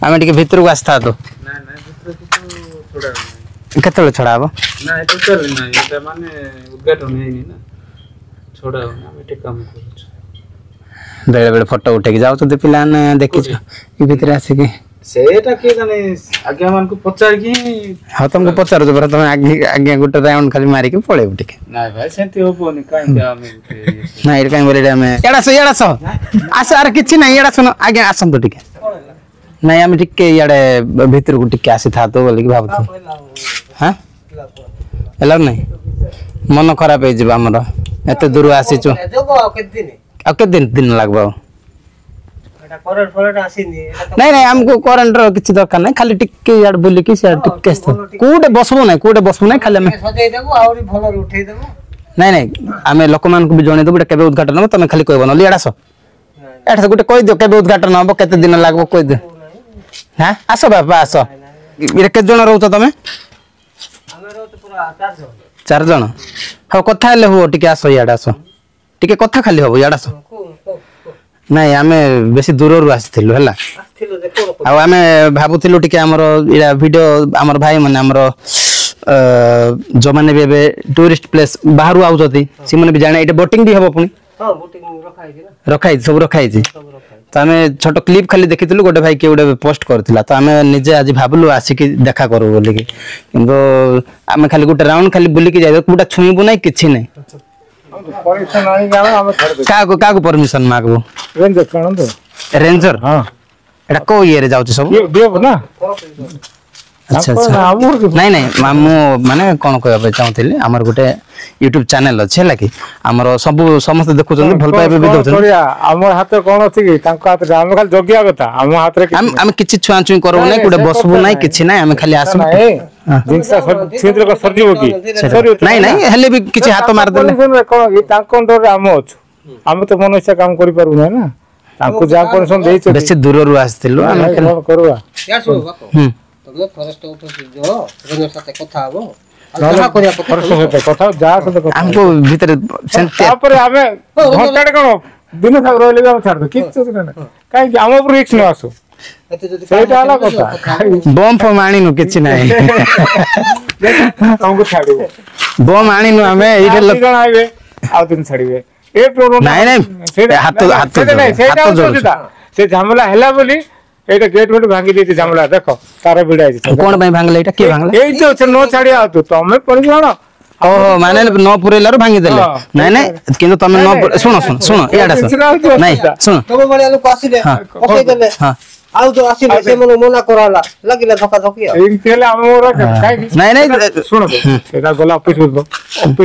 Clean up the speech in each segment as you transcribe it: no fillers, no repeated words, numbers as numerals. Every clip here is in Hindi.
आम टे भितर को आस्था तो केत छड़ा हम बेले बेले फोटो उठे जाओ पिलाने देखी भितर आसिक सेटा के जाने आज्ञा मान को पचार की हां तुमको पचार जो तुम आज्ञा गुटे राउंड खाली मारी के पळे उठे नाही भाई सेंती होबोनी काई के आमे नाही रे काई बोले हमें एडा सो आस आर किछि नाही एडा सुनो आज्ञा आसम तो ठीक नाही हम ठीक के याडे भीतर को ठीक आसी था तो बोले कि भाबत हां एला नहीं मन खराब हे जिबा हमर एते दूर आसी छु के दिन लागबो नहीं नहीं हमको करंट रो किछि दरकार नहीं खाली टिके याड बोली कि से टिके कोडे बसबो नहीं खाली हम सजाई देबो आउरी भलो उठै देबो नहीं आमे लोक मान को भी जणे देबो केबे उद्घाटन हो तमे खाली कहबो नली एडासो एडा गुटे कहि दियो केबे उद्घाटन हो केते दिन लागबो कहि दे हां आसो बाबा आसो इरे के जण रहउतो तमे हमे रहतो पूरा 4 जण हो कथा हेले हो टिके आसो याड आसो टिके कथा खाली हो याड आसो नहीं आमे बेसी दूर रु आस्थिलु हला आ आमे भाबुथिलु टिके हमर इडा वीडियो हमर भाई माने हमर जो माने बेबे टूरिस्ट प्लेस बाहरु आउजती सी माने भी जाने इटे बोटिंग भी हबो पुनी हां बोटिंग रखाई सब रखाई तो आमे छोटो क्लिप खाली देखिथिलु गोटे भाई के गोटे पोस्ट करथिला तो आमे निजे आज भाबलु आसी कि देखा करू बोली कि किंतु आमे खाली गोटे राउंड खाली बुली कि जाय कुटा छुईबु नै किछि नै परमिशन आनी गावे हम छाड़ दे का को परमिशन मागबो रेंजर कोन तो रेंजर हां एटा को ये रे जाउछ सब देव ना अच्छा नहीं नहीं मामू माने कोन कहबे चाहथिले हमर गोटे YouTube चैनल अछि हला कि हमर सब समस्त देखु जन भल पाइबे भी दउछ हमर हाथ कोन अछि कि तांको हाथ हम खाली जोगिया कथा हम हाथ रे हम किछि छुआ छुई करबो नै कुडे बसबो नै किछि नै हम खाली आसु जिंसा क्षेत्र को सर्जिबो कि नहीं नहीं हेले भी किछि हाथ मार देले कोन तांको अंडर हम अछि हम तो मन इच्छा काम करि पारु नै ना तांको जा परमिशन देइ छ बेसी दूर रु आस्थिलु हम करवा यार सुनो बाको तुम फॉरेस्ट ऑफिस जो रेंजर साथे कथा हबो कथा करिया फॉरेस्ट कथा जा से कथा हमको भीतर सेंते तापर हमें घंटा कोन दिन तक रहले हम छाड़ दो किछ नै काई कि हम ऊपर रिस्क न आसो सेटा आला कथा बम फम आनी नु किछ नै हमको छाड़ो बम आनी नु हमें इधर लोग आइबे आ दिन छाड़ीबे ए प्रोग्राम नहीं हाथ जोड़ से झमला हैला बोली एटा गेट वेट भांगी देती झमला देखो तार बिड़ाई कोन भाई भांगले एटा के भांगले एई जो नो छाड़िया तो तमे परिजाण ओहो माने न पुरेलारो भांगी देले नहीं नहीं किंतु तमे न सुनो याडा सुनो नहीं सुनो तमे बड़े लोग आसीले ओके देले हां आउ जो आसीले से मन मना कराला लागिला धक्का धक्की एई तेले हमर काई नहीं नहीं सुनो एटा गला ऑफिस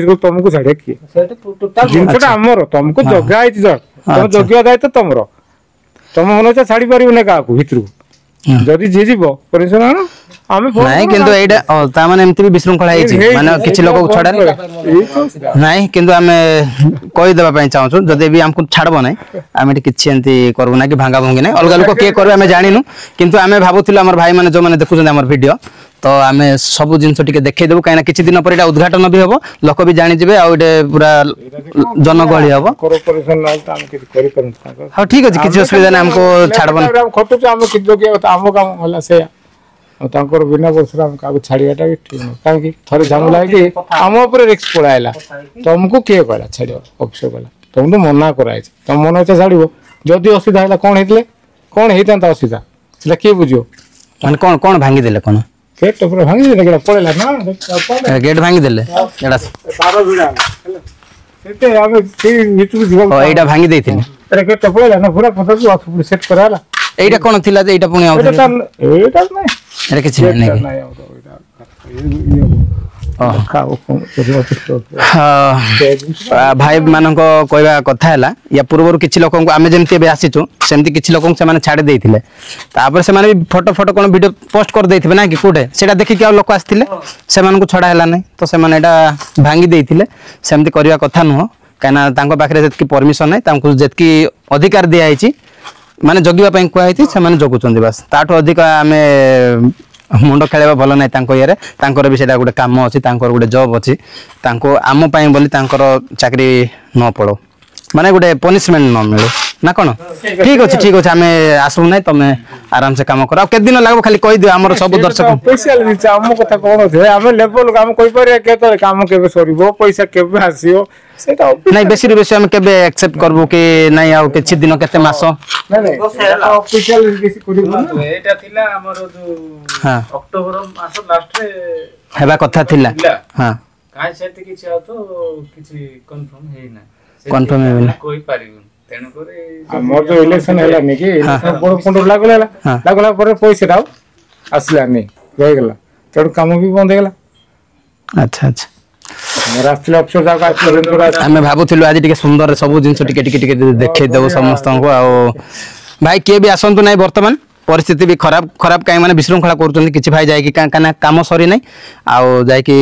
को तुमको छाड़े की सेटा टोटल जिनटा हमर तुमको जगह आइ छ तुम जगह दायित्व तुमरो तुम मन छाड़ी पारिबो ने का को भितरु जदी जे जीवो परमिशन आनो हमें नहीं किंतु एडा ता माने एमति भी विशृंखला हेछि माने किछि लोक को छाडा नहीं किंतु हमें कहि देबा पई चाहू जदे भी हमको छाडबो नै हमें किछि एंती करबो ना कि भांगा भंगी नै अलगा लोक के करबे हमें जानिनु किंतु हमें भाबुथिलु हमर भाई माने जो माने देखु हमर वीडियो तो आमे सब जिंस टिके देखै देबो काइना किछि दिन पर एटा उद्घाटन भी हबो लोक भी जानि जिवे आ एटे पूरा जनगहली हबो कॉर्पोरेशन नाल त हम किछि करि परन हां ठीक अछि किछि असुविधा नै हमको छाडबो हम खटु छ हम किछि जोगिया हम काम होला से तांकर बिना बसरा हम का छाड़ियाटा भी ठीक नै काहे कि थरे झमला कि हम ऊपर रिस्क पड़ाइला तुमको के कहला छाड़ियो ऑफिस वाला तुम तो मना कराइ तुम मन छ छाड़िबो जदी असुविधा हैला कोन हेतले कोन हेतंता असुविधा सेला के बुझियो माने कोन कोन भांगी देले कोन गेट पूरा भांगी देले केला पड़ेला ना गेट भांगी देले एडा सारा बिड़ा सेते हम ती नीतु जीवन ओ एडा भांगी देथिले अरे गेट पड़ेला ना पूरा पता को सेट कराला एटा कोन थिला जे एटा पुनी आउ एटा नै अरे किछि नै भाई मानक कहवा कथा है या पूर्व किसी लोक आम जमी आसीचु सेमती किसी लोक से छाड़ी देते तापर से भी फोटो फोटो कौन वीडियो पोस्ट कर देते ना कि कौटे से देखिक आ लोक आसते से छड़ा है ना तो से भांगी देते सेमती करवा कथा नुह कहीं पाखे जी परमिशन ना जी अधिकार दिखाई माने जगिवाई कहुई से जगुंट बस ताठू अधिक आम मुंड खेल भल ना ये भी से गोटे कम अच्छी गोटे जॉब अच्छी आम बोली चाकरी न पड़ो माने गोटे पनिशमेंट न मिले ना कौन ठीक अच्छे आम आसू ना तुम आराम से काम कर केत दिन लगो खाली कही दियो हमर सब दर्शक स्पेशल दिस हम कथा कोन छै हम लेवल काम कोइ पर केते काम केबे सरीबो पैसा केबे आसीओ सेटा नहीं बेसी रे बेसी हम केबे एक्सेप्ट करबो कि नहीं आ किछि दिन केते मास नहीं ऑफिशियल बेसी करिबो एटा थिला हमर जो हां अक्टोबर मास लास्ट रे हेबा कथा थिला हां काई सेते किछि आ तो किछि कंफर्म हे ना कंफर्म हे ना कोई पारिबो तेनु करे हमर जो इलेक्शन हैला नि कि बड़ पंडर लागला पर पैसा दाও आसला नि रह गेला तेड काम भी बंद गेला अच्छा अच्छा राष्ट्रीय अफसर जाक आसले आमे भाबुथिलु आज टिके सुंदर सब जिंस टिके देखै देबो समस्त को आ भाई के भी आसंतु नै वर्तमान परिस्थिति भी खराब कहीं माने विशृंखला करूछन किछि भाई जाय कि काना काम सरी नै आ जाय कि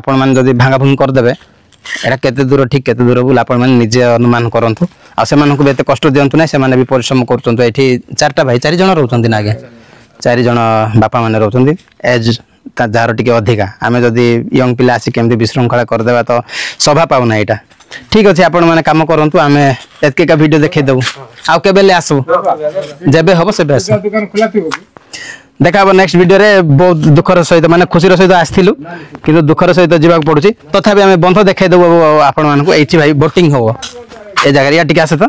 आपण मान जदी भांगा भूंग कर देबे एटा केते दूर ठीक केते दूर बोल आपण मान निजे अनुमान करंतु आ से मानको बेते कष्ट दियंतु नै से माने भी परिश्रम करछंतु एठी चारटा भाई चारि जण रहउछन ना आगे चारि जण बापा माने रहउछन एज ता जार टिके अधिका आमे जदी यंग पिला आसी केमति विशृंखला कर देबा तो सभा पाउ ना एटा ठीक अछि आपण माने काम करंतु आमे एतके का वीडियो देखै देबो आ के बेले आसु जेबे हबो से बेस दुकान खुला थिबो देखा नेक्स्ट वीडियो रे बहुत दुखर सहित माने खुशीर सहित आस्थिलु किंतु दुखर सहित जीवाक पडुची तथापि आमे बंध देखै देबो आपण मानकु एठी भाई बोटिंग होबो ए जगह या टिके आसे तो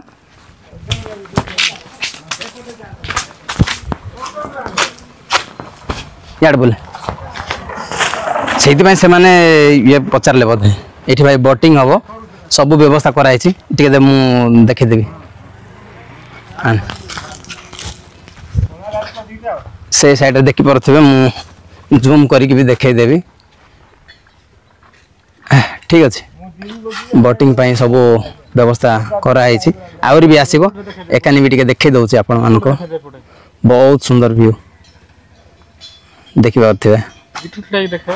याड बोले सेति से माने ये पचारले बोधे एठी भाई बोटिंग होबो सब व्यवस्था कराई छी टिके दे मु देखै देबी आन से साइड देखि परथिबे मु जूम करी के भी देखै देबी ठीक अछि बोटिंग पई सब व्यवस्था कराई छी आउरी भी आसीबो एकानी भी टिके देखै दउची आपण मानको बहुत सुंदर व्यू देखि परथिबे इठु लाइ देखा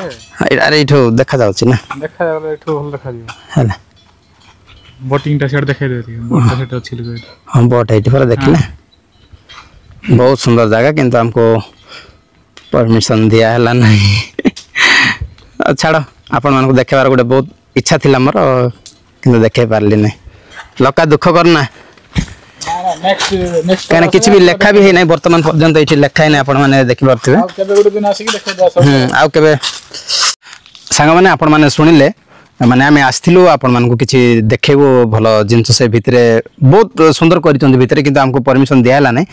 अरे इठो देखा जाउची ना देखा जाला इठु भल देखा दियो हला बोटिंग टा सेट देखै देती बोट सेट अछि लगे हम बोट एठी पर देखले बहुत सुंदर जगह किंतु हमको परमिशन दिया हला नहीं छाड़ आपण मानको देखेबार गोटे बहुत इच्छा थिला मोर किंतु देखे पारली नहीं लका दुख करना नेक्स्ट कहना किछि भी लेखा भी है नहीं वर्तमान पर्यंत एठी लेखा है नहीं आपण माने देखि परथिबे केबे गुड दिन आसी कि देखै दा सब आउ केबे संग माने आपण माने सुनिले माने आमे आस्थिलु आपण मानको किछि देखेबो भलो जिंस से भितरे बहुत सुंदर करितन भितरे किंतु हमको परमिशन दियाला नै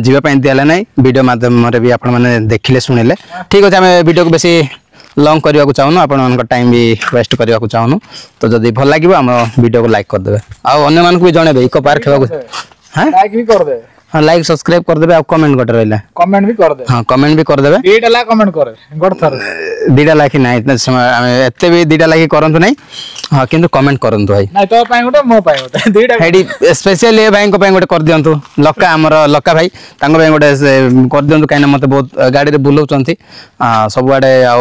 जीवा पई दियाला नै वीडियो माध्यम रे भी आपण माने देखिले सुनिले ठीक अछि हमें वीडियो को बेसी लॉन्ग करबा को चाहनु आपण मानको टाइम भी वेस्ट करबा को चाहनु तो जदी भल लागिबो हम वीडियो को लाइक कर देबे आ अन्य मानको भी जणेबे इको पार्क खेबा को हां लाइक भी कर दे हां लाइक सब्सक्राइब कर देबे आ कमेंट गट रहला कमेंट भी कर दे हां कमेंट भी कर देबे एटा ला कमेंट करे गड थर दीडा लाखी ना इतना समय एते भी दीडा लाखी करंतु नहीं हां किंतु कमेंट करंतु भाई नहीं तो पाए गोटे मो पाए गोटे दीटा हेडी स्पेशल ए भाई को पाए गोटे कर दियंतु लक्का हमर लक्का भाई तांग भाई गोटे कर दियंतु काइना मते बहुत गाड़ी रे बुलौचंती सब आडे आ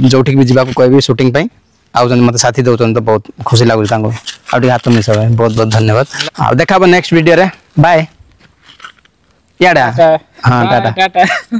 जोठी भी जीवा को कहबी शूटिंग पई आउ जन मते साथी दउचन तो बहुत खुशी लागु तांगो आउटी हाथ में सब बहुत बहुत धन्यवाद आ देखाबो नेक्स्ट वीडियो रे बाय याडा हां टाटा टाटा